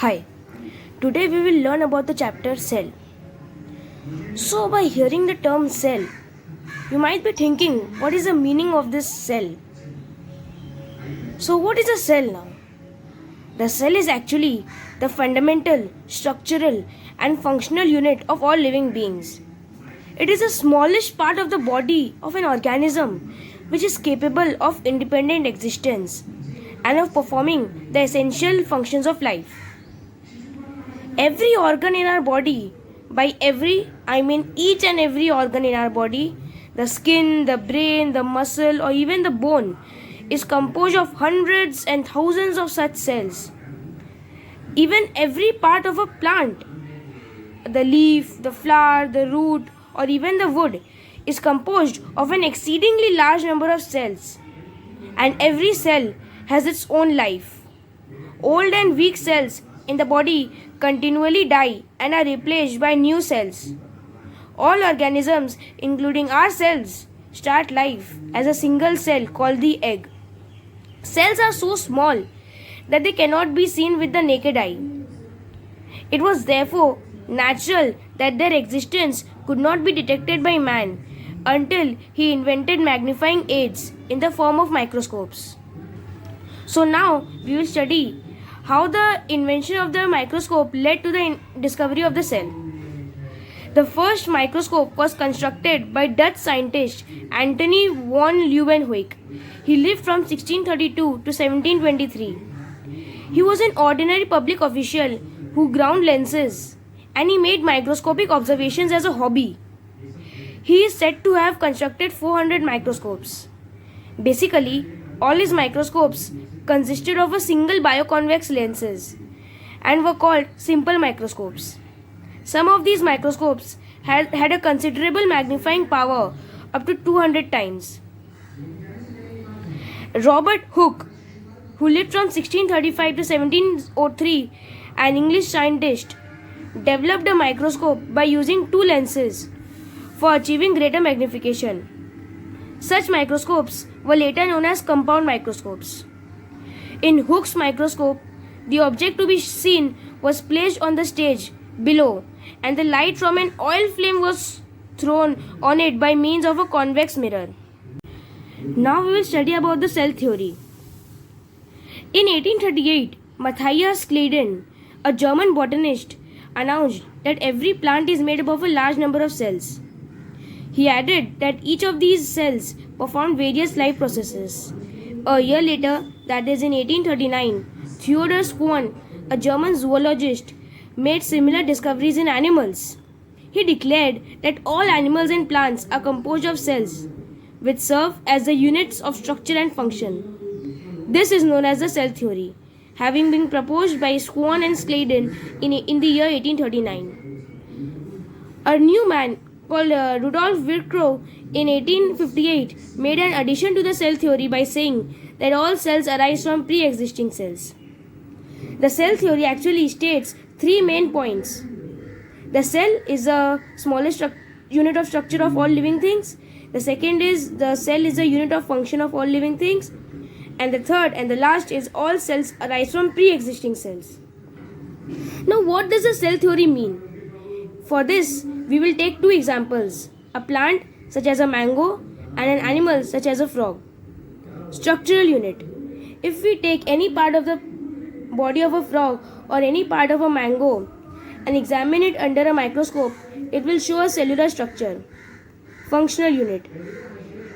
Hi, today we will learn about the chapter cell. So, by hearing the term cell, you might be thinking, what is the meaning of this cell? So, what is a cell now? The cell is actually the fundamental, structural, and functional unit of all living beings. It is the smallest part of the body of an organism which is capable of independent existence and of performing the essential functions of life. Every organ in our body, by every I mean each and every organ in our body, the skin, the brain, the muscle, or even the bone, is composed of hundreds and thousands of such cells. Even every part of a plant, the leaf, the flower, the root, or even the wood, is composed of an exceedingly large number of cells, and every cell has its own life. Old and weak cells in the body continually die and are replaced by new cells. All organisms, including ourselves, start life as a single cell called the egg. Cells are so small that they cannot be seen with the naked eye. It was therefore natural that their existence could not be detected by man until he invented magnifying aids in the form of microscopes. So now we will study how the invention of the microscope led to the discovery of the cell. The first microscope was constructed by Dutch scientist Antony van Leeuwenhoek. He lived from 1632 to 1723. He was an ordinary public official who ground lenses and he made microscopic observations as a hobby. He is said to have constructed 400 microscopes. Basically, all his microscopes consisted of a single bioconvex lenses and were called simple microscopes. Some of these microscopes had a considerable magnifying power up to 200 times. Robert Hooke, who lived from 1635 to 1703, an English scientist, developed a microscope by using two lenses for achieving greater magnification. Such microscopes were later known as compound microscopes. In Hooke's microscope, the object to be seen was placed on the stage below and the light from an oil flame was thrown on it by means of a convex mirror. Now we will study about the cell theory. In 1838, Matthias Claden, a German botanist, announced that every plant is made up of a large number of cells. He added that each of these cells performed various life processes. A year later, that is in 1839, Theodor Schwann, a German zoologist, made similar discoveries in animals. He declared that all animals and plants are composed of cells, which serve as the units of structure and function. This is known as the cell theory, having been proposed by Schwann and Claden in the year 1839. A new man called Rudolf Virchow in 1858 made an addition to the cell theory by saying that all cells arise from pre-existing cells. The cell theory actually states three main points. The cell is the smallest unit of structure of all living things. The second is the cell is the unit of function of all living things. And the third and the last is all cells arise from pre-existing cells. Now what does the cell theory mean? For this, we will take two examples, a plant such as a mango and an animal such as a frog. Structural unit. If we take any part of the body of a frog or any part of a mango and examine it under a microscope, it will show a cellular structure. Functional unit.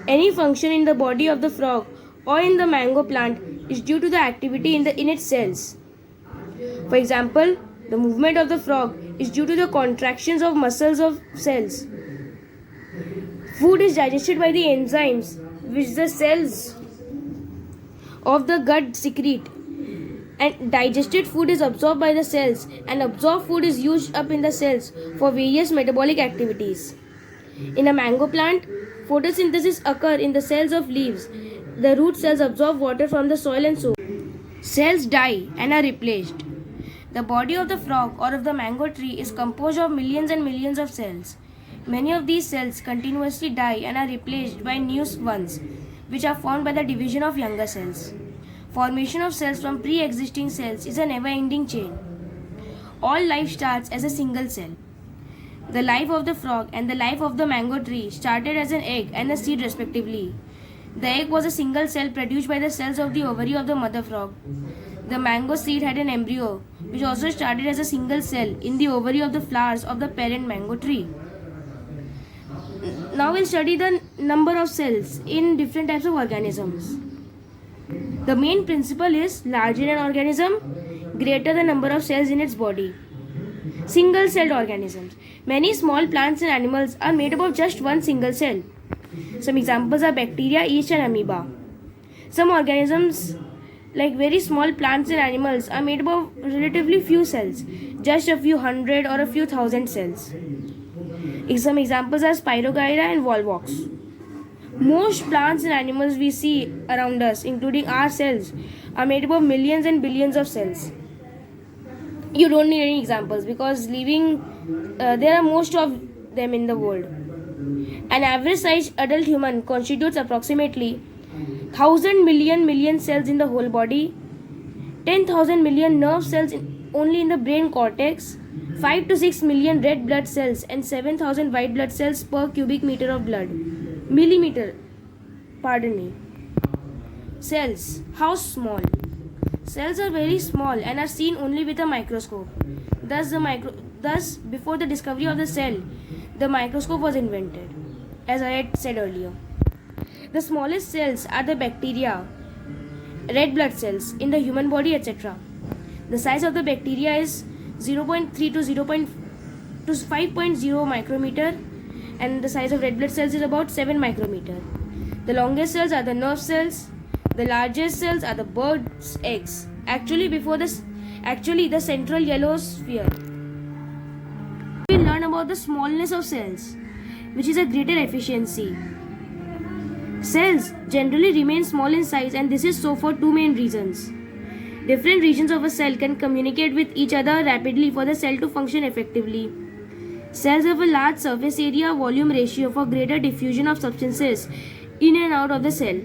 Any function in the body of the frog or in the mango plant is due to the activity in its cells. For example, the movement of the frog is due to the contractions of muscles of cells. Food is digested by the enzymes which the cells of the gut secrete, and digested food is absorbed by the cells, and absorbed food is used up in the cells for various metabolic activities. In a mango plant, photosynthesis occurs in the cells of leaves. The root cells absorb water from the soil and so cells die and are replaced. The body of the frog or of the mango tree is composed of millions and millions of cells. Many of these cells continuously die and are replaced by new ones, which are formed by the division of younger cells. Formation of cells from pre-existing cells is a never-ending chain. all life starts as a single cell. The life of the frog and the life of the mango tree started as an egg and a seed respectively. The egg was a single cell produced by the cells of the ovary of the mother frog. The mango seed had an embryo which also started as a single cell in the ovary of the flowers of the parent mango tree. Now we'll study the number of cells in different types of organisms. The main principle is larger an organism, greater the number of cells in its body. Single-celled organisms. Many small plants and animals are made up of just one single cell. Some examples are bacteria, yeast and amoeba. Some organisms like very small plants and animals are made up of relatively few cells, just a few hundred or a few thousand cells. Some examples are Spirogyra and Volvox. Most plants and animals we see around us, including our cells, are made up of millions and billions of cells. You don't need any examples because there are most of them in the world. An average sized adult human constitutes approximately 1000 million cells in the whole body, 10,000 million nerve cells only in the brain cortex, 5 to 6 million red blood cells and 7,000 white blood cells per cubic meter of blood. Cells. How small? Cells are very small and are seen only with a microscope. Thus, before the discovery of the cell, the microscope was invented, as I had said earlier. The smallest cells are the bacteria, red blood cells in the human body, etc. The size of the bacteria is 0.3 to 5.0 micrometer, and the size of red blood cells is about 7 micrometer. The longest cells are the nerve cells. The largest cells are the bird's eggs. Actually, the central yellow sphere. We learn about the smallness of cells, which is a greater efficiency. Cells generally remain small in size, and this is so for two main reasons. Different regions of a cell can communicate with each other rapidly for the cell to function effectively. Cells have a large surface area volume ratio for greater diffusion of substances in and out of the cell.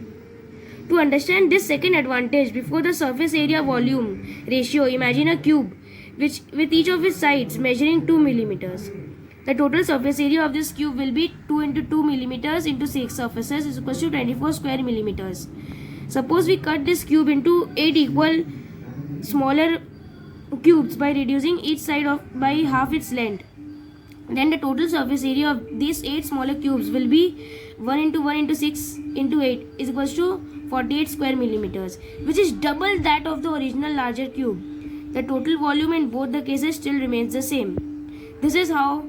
To understand this second advantage, before the surface area volume ratio, imagine a cube with each of its sides measuring 2 millimeters. The total surface area of this cube will be 2 into 2 millimeters into 6 surfaces is equal to 24 square millimeters. Suppose we cut this cube into 8 equal smaller cubes by reducing each side by half its length. Then the total surface area of these 8 smaller cubes will be 1 into 1 into 6 into 8 is equal to 48 square millimeters, which is double that of the original larger cube. The total volume in both the cases still remains the same. This is how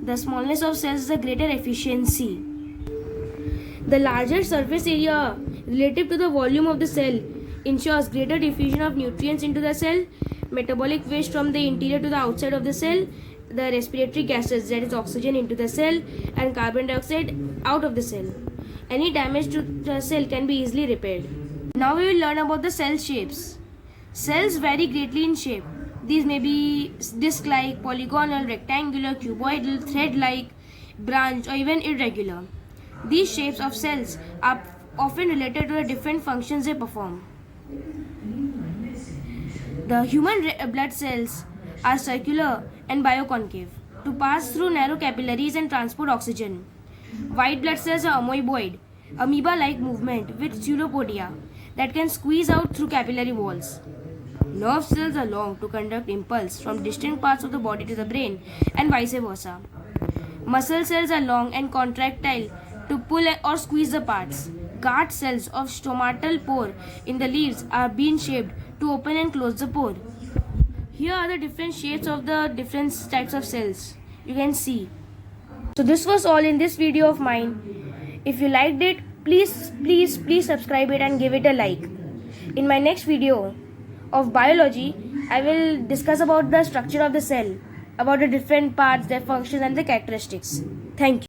the smallness of cells is a greater efficiency. The larger surface area relative to the volume of the cell ensures greater diffusion of nutrients into the cell, metabolic waste from the interior to the outside of the cell, the respiratory gases, that is oxygen, into the cell, and carbon dioxide out of the cell. Any damage to the cell can be easily repaired. Now we will learn about the cell shapes. Cells vary greatly in shape. These may be disc-like, polygonal, rectangular, cuboidal, thread-like, branch, or even irregular. These shapes of cells are often related to the different functions they perform. The human blood cells are circular and bioconcave to pass through narrow capillaries and transport oxygen. White blood cells are amoeboid, amoeba-like movement with pseudopodia that can squeeze out through capillary walls. Nerve cells are long to conduct impulse from distant parts of the body to the brain and vice versa. Muscle cells are long and contractile to pull or squeeze the parts. Guard cells of stomatal pore in the leaves are bean-shaped to open and close the pore. Here are the different shapes of the different types of cells. You can see. So this was all in this video of mine. If you liked it, please subscribe it and give it a like. In my next video of biology, I will discuss about the structure of the cell, about the different parts, their functions and the characteristics. Thank you.